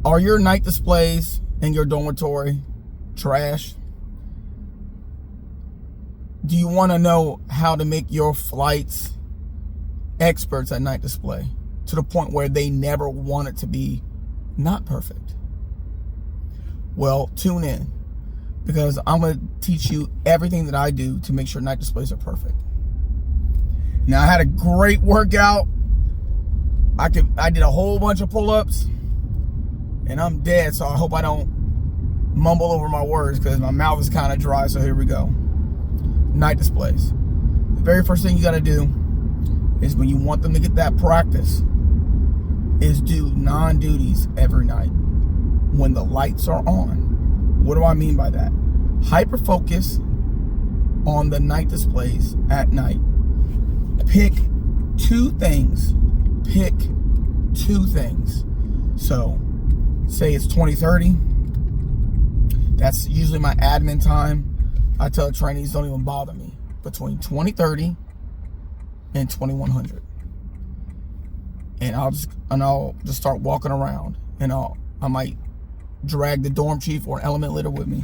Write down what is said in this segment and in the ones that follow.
Are your night displays in your dormitory trash? Do you want to know how to make your flights experts at night display to the point where they never want it to be not perfect? Well, tune in, because I'm going to teach you everything that I do to make sure night displays are perfect. Now, I had a great workout. I did a whole bunch of pull-ups, and I'm dead, so I hope I don't mumble over my words because my mouth is kind of dry. So here we go. Night displays. The very first thing you got to do is, when you want them to get that practice, is do non-duties every night when the lights are on. What do I mean by that? Hyper focus on the night displays at night. Pick two things. So say it's 2030. That's usually my admin time. I tell the trainees, don't even bother me between 2030 and 2100. And I'll just start walking around, and I might drag the dorm chief or an element leader with me,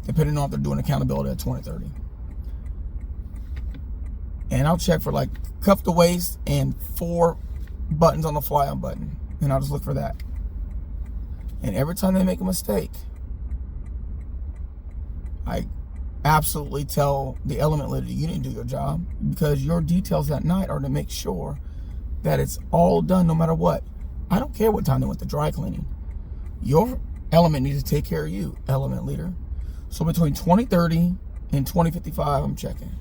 depending on if they're doing accountability at 2030. And I'll check for like cuff to waist and 4 buttons on the fly-on button, and I'll just look for that. And every time they make a mistake, I absolutely tell the element leader, you didn't do your job, because your details that night are to make sure that it's all done no matter what. I don't care what time they went to dry cleaning. Your element needs to take care of you, element leader. So between 2030 and 2055, I'm checking.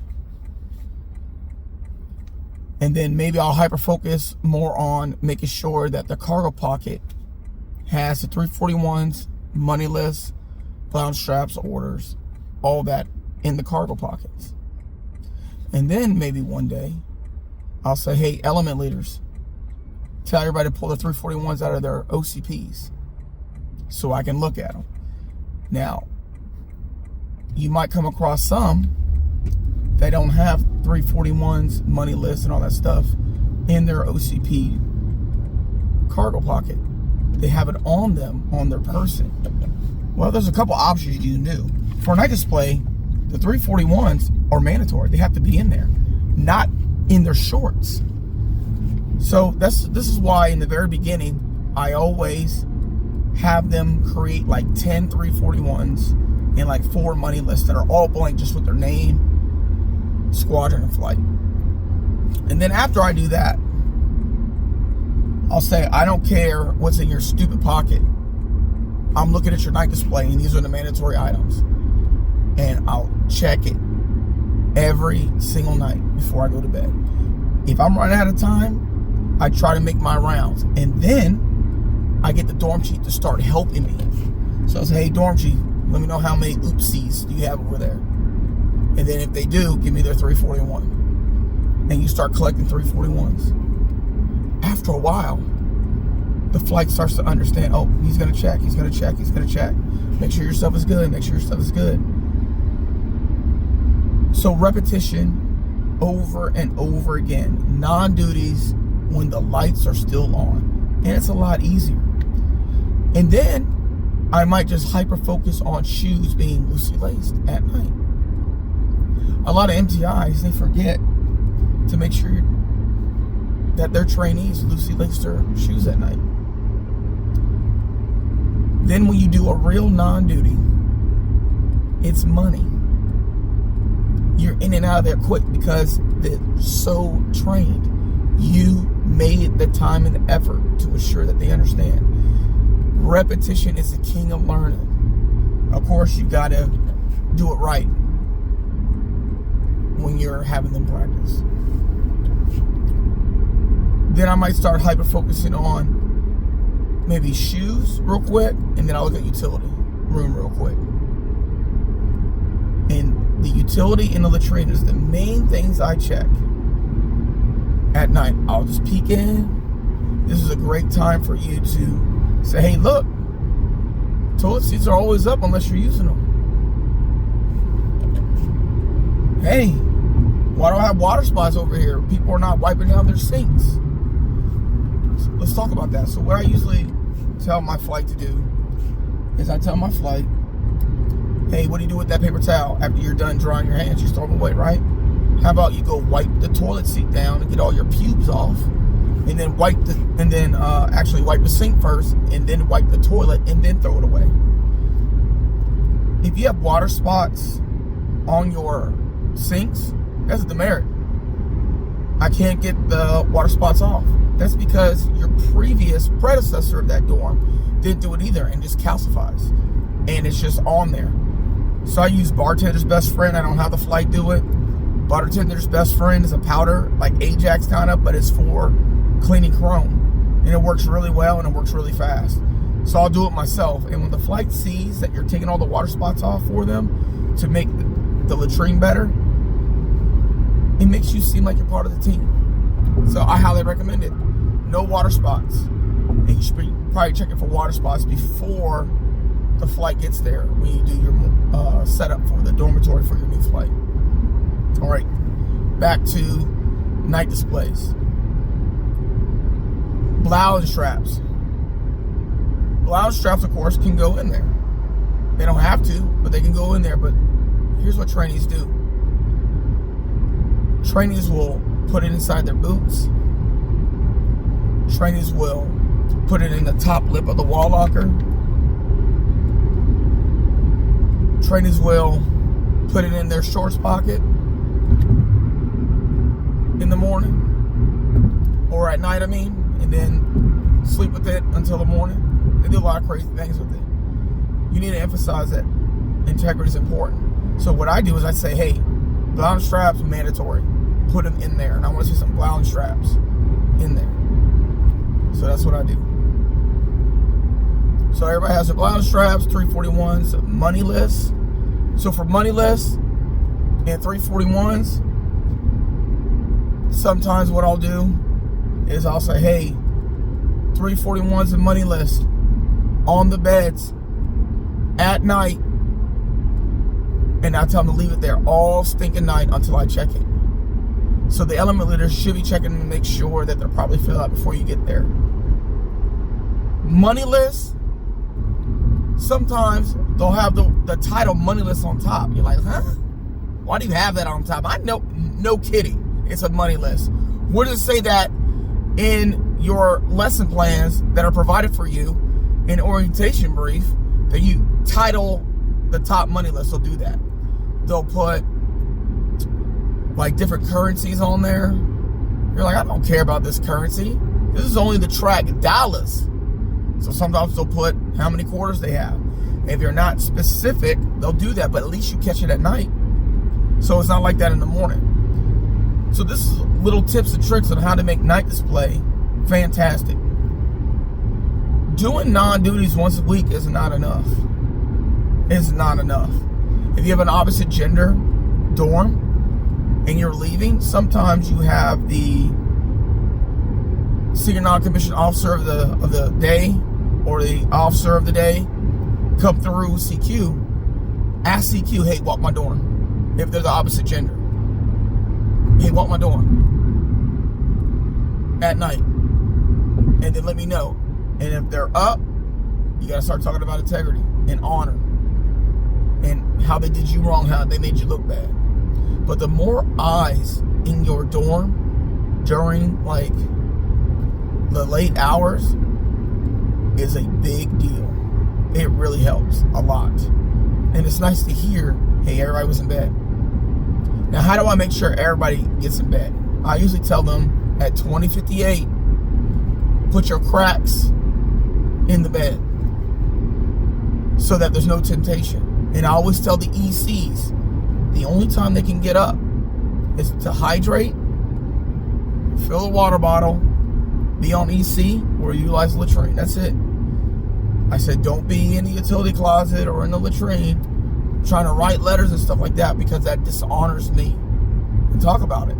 And then maybe I'll hyper focus more on making sure that the cargo pocket has the 341s, money lists, lounge straps, orders, all that in the cargo pockets. And then maybe one day I'll say, hey, element leaders, tell everybody to pull the 341s out of their OCPs so I can look at them. Now, you might come across some that don't have 341s, money lists, and all that stuff in their OCP cargo pocket. They have it on them, on their person. Well, there's a couple options you can do. For a night display, the 341s are mandatory. They have to be in there, not in their shorts. So this is why in the very beginning, I always have them create like 10 341s and like 4 money lists that are all blank, just with their name, squadron, and flight. And then after I do that, I'll say, I don't care what's in your stupid pocket. I'm looking at your night display, and these are the mandatory items. And I'll check it every single night before I go to bed. If I'm running out of time, I try to make my rounds. And then I get the dorm chief to start helping me. So I say, hey, dorm chief, let me know how many oopsies do you have over there. And then if they do, give me their 341. And you start collecting 341s. After a while, the flight starts to understand, oh, he's going to check, he's going to check, he's going to check. Make sure your stuff is good, make sure your stuff is good. So repetition over and over again. Non-duties when the lights are still on. And it's a lot easier. And then I might just hyper-focus on shoes being loosely laced at night. A lot of MTIs, they forget to make sure that their trainees loosely lace their shoes at night. Then when you do a real non-duty, it's money. You're in and out of there quick because they're so trained. You made the time and the effort to assure that they understand. Repetition is the king of learning. Of course, you gotta do it right when you're having them practice. Then I might start hyper-focusing on maybe shoes real quick, and then I'll look at utility room real quick. And the utility and the latrine is the main things I check at night. I'll just peek in. This is a great time for you to say, hey, look, toilet seats are always up unless you're using them. Hey, why do I have water spots over here? People are not wiping down their sinks. So let's talk about that. So what I usually tell my flight to do is I tell my flight, hey, what do you do with that paper towel after you're done drying your hands? You throw them away, right? How about you go wipe the toilet seat down and get all your pubes off, and then actually wipe the sink first, and then wipe the toilet, and then throw it away. If you have water spots on your sinks, that's a demerit. I can't get the water spots off. That's because your previous predecessor of that dorm didn't do it either, and just calcifies, and it's just on there. So I use bartender's best friend. I don't have the flight do it. Bartender's best friend is a powder, like Ajax kind of, but it's for cleaning chrome, and it works really well and it works really fast. So I'll do it myself. And when the flight sees that you're taking all the water spots off for them to make the latrine better, it makes you seem like you're part of the team. So I highly recommend it. No water spots, and you should be probably checking for water spots before the flight gets there when you do your setup for the dormitory for your new flight. All right, back to night displays. Blouse straps. Blouse straps, of course, can go in there. They don't have to, but they can go in there. But here's what trainees do. Trainees will put it inside their boots. Trainees will put it in the top lip of the wall locker. Trainees will put it in their shorts pocket in the morning, or at night, and then sleep with it until the morning. They do a lot of crazy things with it. You need to emphasize that integrity is important. So what I do is I say, hey, blouse straps mandatory. Put them in there, and I want to see some blouse straps in there. So that's what I do. So everybody has their blouse straps, 341s, moneyless. So for moneyless and 341s, sometimes what I'll do is I'll say, hey, 341s and moneyless on the beds at night, and I tell them to leave it there all stinking night until I check it. So the element leaders should be checking to make sure that they're properly filled out before you get there. Moneyless, sometimes they'll have the title moneyless on top. You're like, huh? Why do you have that on top? I know, no kidding. It's a moneyless. Where does it say that in your lesson plans that are provided for you in orientation brief that you title the top moneyless? They'll do that. They'll put like different currencies on there. You're like, I don't care about this currency. This is only the track dollars. So sometimes they'll put how many quarters they have. If you're not specific, they'll do that, but at least you catch it at night. So it's not like that in the morning. So this is little tips and tricks on how to make night display fantastic. Doing non-duties once a week is not enough. It's not enough. If you have an opposite gender dorm and you're leaving, sometimes you have the senior non-commissioned officer of the day or the officer of the day come through CQ. Ask CQ, hey, walk my dorm. If they're the opposite gender, hey, walk my dorm at night, and then let me know. And if they're up, you gotta start talking about integrity and honor and how they did you wrong, how they made you look bad. But the more eyes in your dorm during like the late hours is a big deal. It really helps a lot. And it's nice to hear, hey, everybody was in bed. Now, how do I make sure everybody gets in bed? I usually tell them at 20:58, put your cracks in the bed so that there's no temptation. And I always tell the ECs, the only time they can get up is to hydrate, fill a water bottle, be on EC, or utilize the latrine. That's it. I said, don't be in the utility closet or in the latrine trying to write letters and stuff like that, because that dishonors me. And talk about it.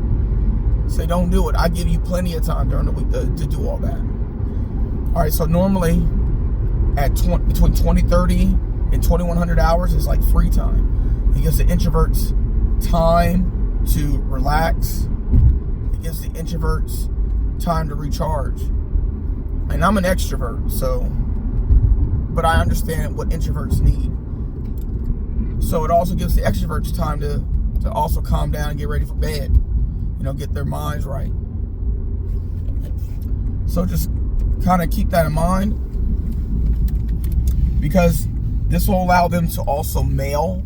Say, don't do it. I give you plenty of time during the week to do all that. All right, so normally at between 2030 and 2100 hours is like free time. It gives the introverts time to relax. It gives the introverts time to recharge. And I'm an extrovert, so but I understand what introverts need. So it also gives the extroverts time to also calm down and get ready for bed. You know, get their minds right. So just kind of keep that in mind, because this will allow them to also mail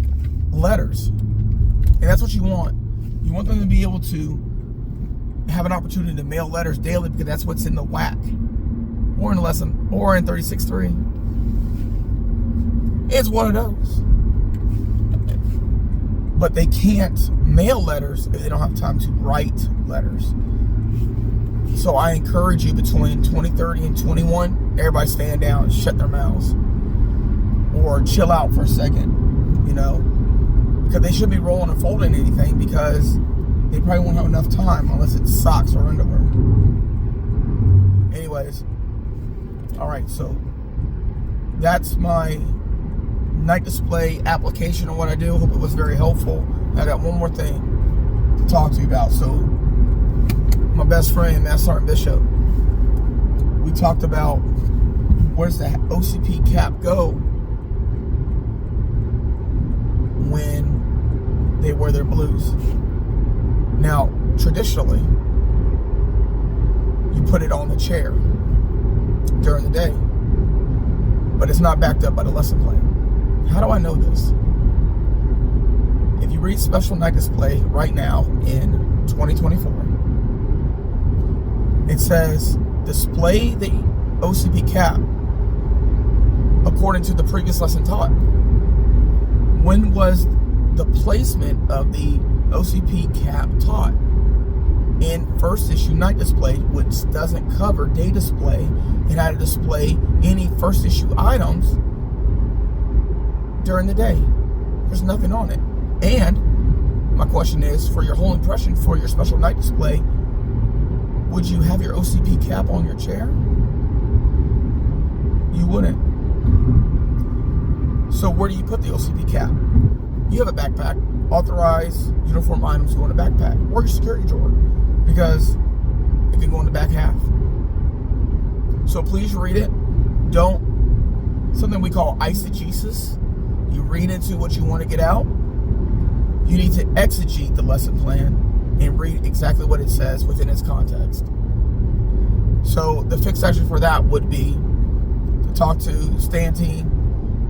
letters. And that's what you want. You want them to be able to have an opportunity to mail letters daily, because that's what's in the WAC or in the lesson or in 36.3. It's one of those. But they can't mail letters if they don't have time to write letters. So I encourage you, between 20:30 and 21, everybody stand down and shut their mouths. Or chill out for a second, you know. Because they shouldn't be rolling and folding anything, because they probably won't have enough time unless it's socks or underwear. Anyways. Alright, so that's my night display application of what I do. Hope it was very helpful. I got one more thing to talk to you about. So my best friend, Master Sergeant Bishop, we talked about where's the OCP cap go when they wear their blues. Now, traditionally, you put it on the chair during the day, but it's not backed up by the lesson plan. How do I know this? If you read Special Night Display right now in 2024, it says display the OCP cap according to the previous lesson taught. When was the placement of the OCP cap taught? In first issue Night Display, which doesn't cover day display, and how to display any first issue items during the day. There's nothing on it. And my question is, for your whole impression for your special night display, would you have your OCP cap on your chair? You wouldn't. So where do you put the OCP cap? You have a backpack. Authorized uniform items go in a backpack, or your security drawer, because it can go in the back half. So please read it. Don't, something we call eisegesis. You read into what you want to get out. You need to exegete the lesson plan and read exactly what it says within its context. So the fixed action for that would be to talk to stand team,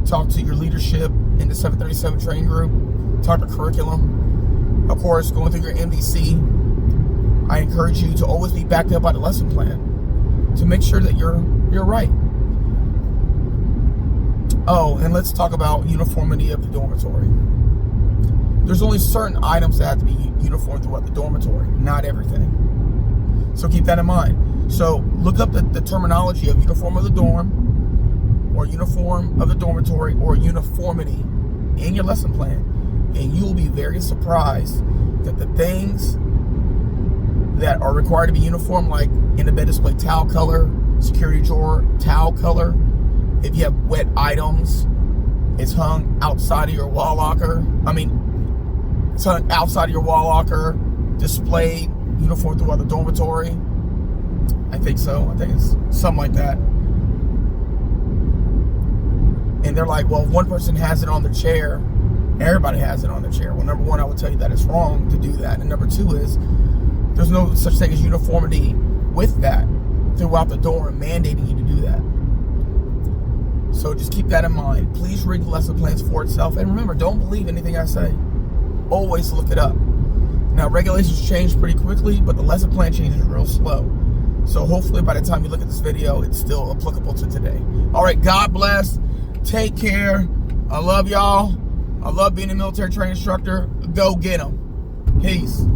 talk to your leadership in the 737 training group, talk to curriculum. Of course, going through your MDC, I encourage you to always be backed up by the lesson plan to make sure that you're right. Oh, and let's talk about uniformity of the dormitory. There's only certain items that have to be uniform throughout the dormitory, not everything. So keep that in mind. So look up the terminology of uniform of the dorm, or uniform of the dormitory, or uniformity in your lesson plan, and you will be very surprised that the things that are required to be uniform, like in the bed display towel color, security drawer towel color, if you have wet items, it's hung outside of your wall locker. It's hung outside of your wall locker, displayed uniform throughout the dormitory. I think so. I think it's something like that. And they're like, well, if one person has it on their chair, everybody has it on their chair. Well, number one, I would tell you that it's wrong to do that. And number two is, there's no such thing as uniformity with that throughout the dorm, mandating you to do that. So just keep that in mind. Please read the lesson plans for itself. And remember, don't believe anything I say. Always look it up. Now, regulations change pretty quickly, but the lesson plan changes real slow. So hopefully by the time you look at this video, it's still applicable to today. All right, God bless. Take care. I love y'all. I love being a military training instructor. Go get them. Peace.